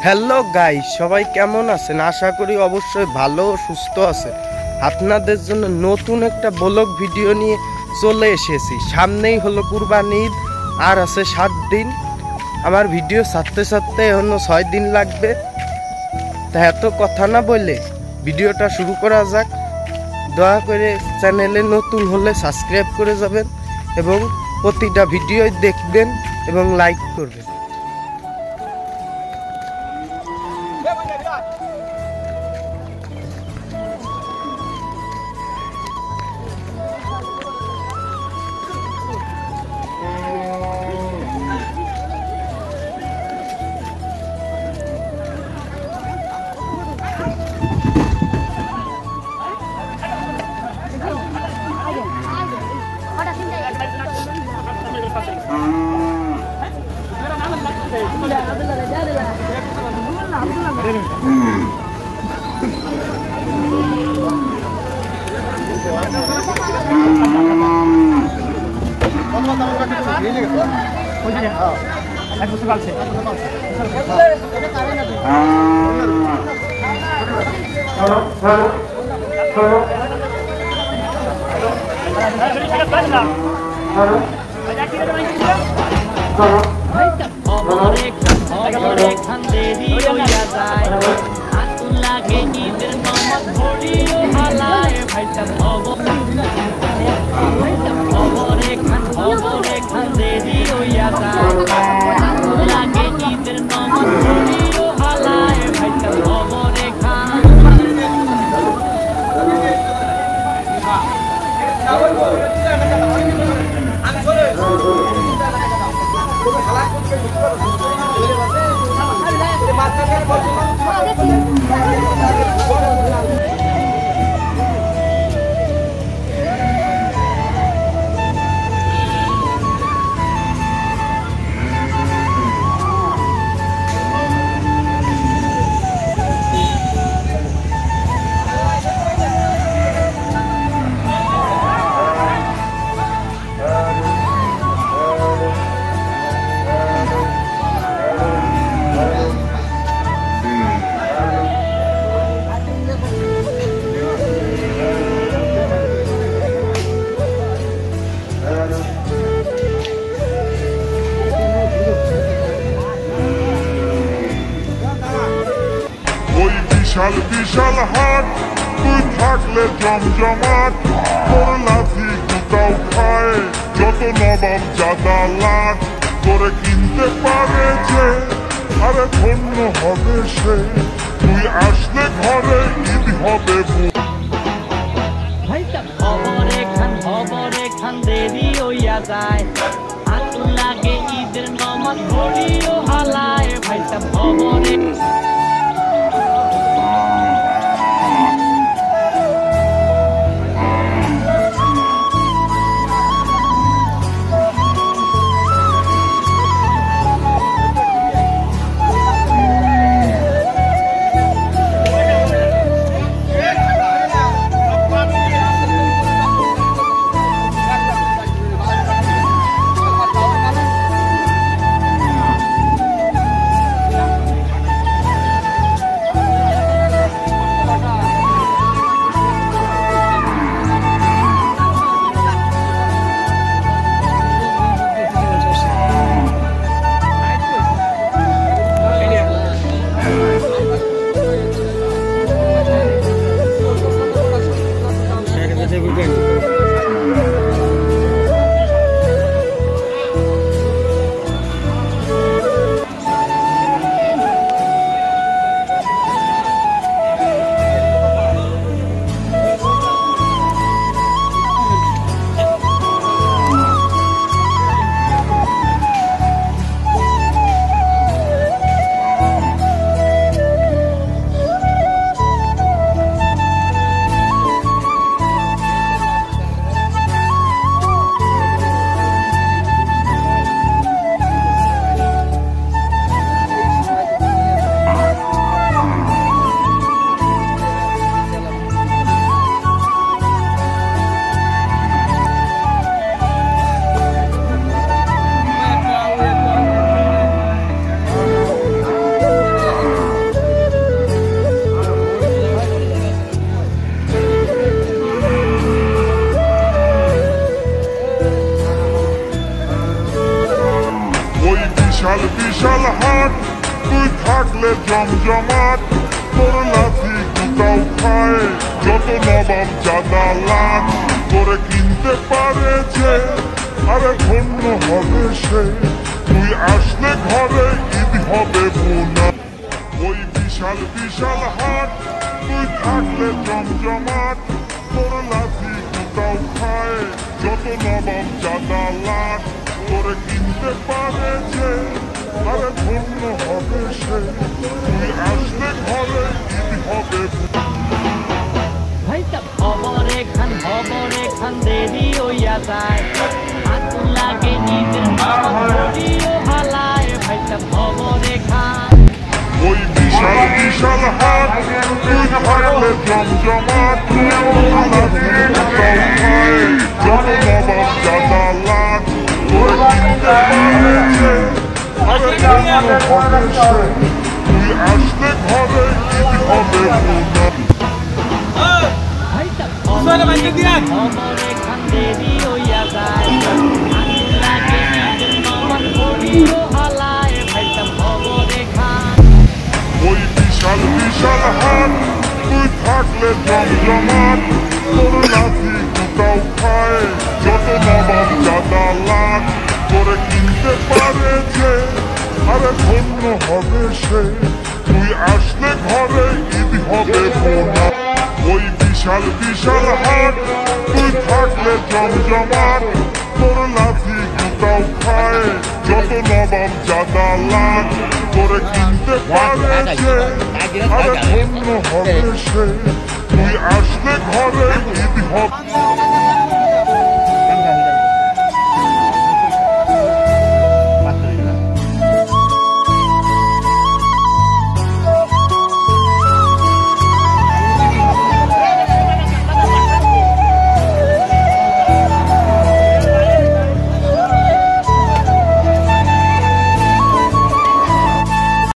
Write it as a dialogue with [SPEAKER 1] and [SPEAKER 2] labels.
[SPEAKER 1] Hello guys, সবাই কেমন আছেন? আশা করি অবশ্যই ভালো ও সুস্থ আছেন। আপনাদের জন্য নতুন একটা ব্লগ ভিডিও নিয়ে চলে এসেছি। সামনেই হলো কুরবানি ঈদ, আর আছে 7 দিন। আমার ভিডিও ছাড়তে ছাড়তে এখনো 6 দিন লাগবে। তা এত কথা না বলে ভিডিওটা শুরু করা যাক। দয়া করে চ্যানেলে নতুন হলে সাবস্ক্রাইব করে যাবেন এবং প্রতিটা ভিডিও দেখবেন এবং লাইক করবেন।
[SPEAKER 2] বিশাল বিশাল হাট, তুই থাকলে জমজমাট, তোর লাথি গুতাও খায় যত নবাব জাদা লাট। তোরে কিনতে পারে যে, আরে ধন্য হবে সে, তুই আসলে ঘরে ঈদ হবে।
[SPEAKER 3] খবরে খান দেরি হইয়া যায়, আতুল লাগে ঈদের নমাজ পড়িও হালায় ভাইটা খবরে।
[SPEAKER 2] থাকলে জমজমাট তোর লাথি কুতাও খায় যত নবাব জাদা লাট করে কিনতে পারে যে আরে ধন্য হবে সে তুই আসলে ঘরে ঈদ হবে বোনা ওই বিশাল বিশাল হাট তুই থাকলে জমজমাট তোর লাথি কুতাও খায় যত নবাব জাদা লাট করে কিনতে পারে যে আরে ধন্য হবে সে তুই আসলে ঘরে ঈদ হবে
[SPEAKER 3] ভাইটা খবর এখান দেরি হইয়া যায় হাত লাগে ঈদের নামাজ পড়িও হালায় ভাইটা খবর এখান
[SPEAKER 2] ওই বিশাল বিশাল হাট তুই থাকলে জমজমাট লাথি কুতাও খায় যত নবাব জাদা লাট করে কিনতে পারে যে আরে ধন্য হবে সে তুই আসলে ঘরে ঈদ হবে বোনা
[SPEAKER 3] ভাইটা খবর এখান দেরি হইয়া যায় হাত লাগে ঈদের নামাজ পড়িও হালায় ভাইটা খবর এখান
[SPEAKER 2] ওই বিশাল বিশাল হাট তুই থাকলে জমজমাট তোর লাথি কুতাও খায় যত নবাব জাদা লাট করে কিনতে পারে যে আরে ধন্য হবে সে তুই আসলে ঘরে ঈদ হবে বোনা ওই বিশাল বিশাল হাট তুই থাকলে জমজমাট তোর লাথি কুতাও খায় যত নবাব জাদা লাট করে কিনতে পারে যে আরে ধন্য হবে সে তুই আসলে ঘরে ঈদ হবে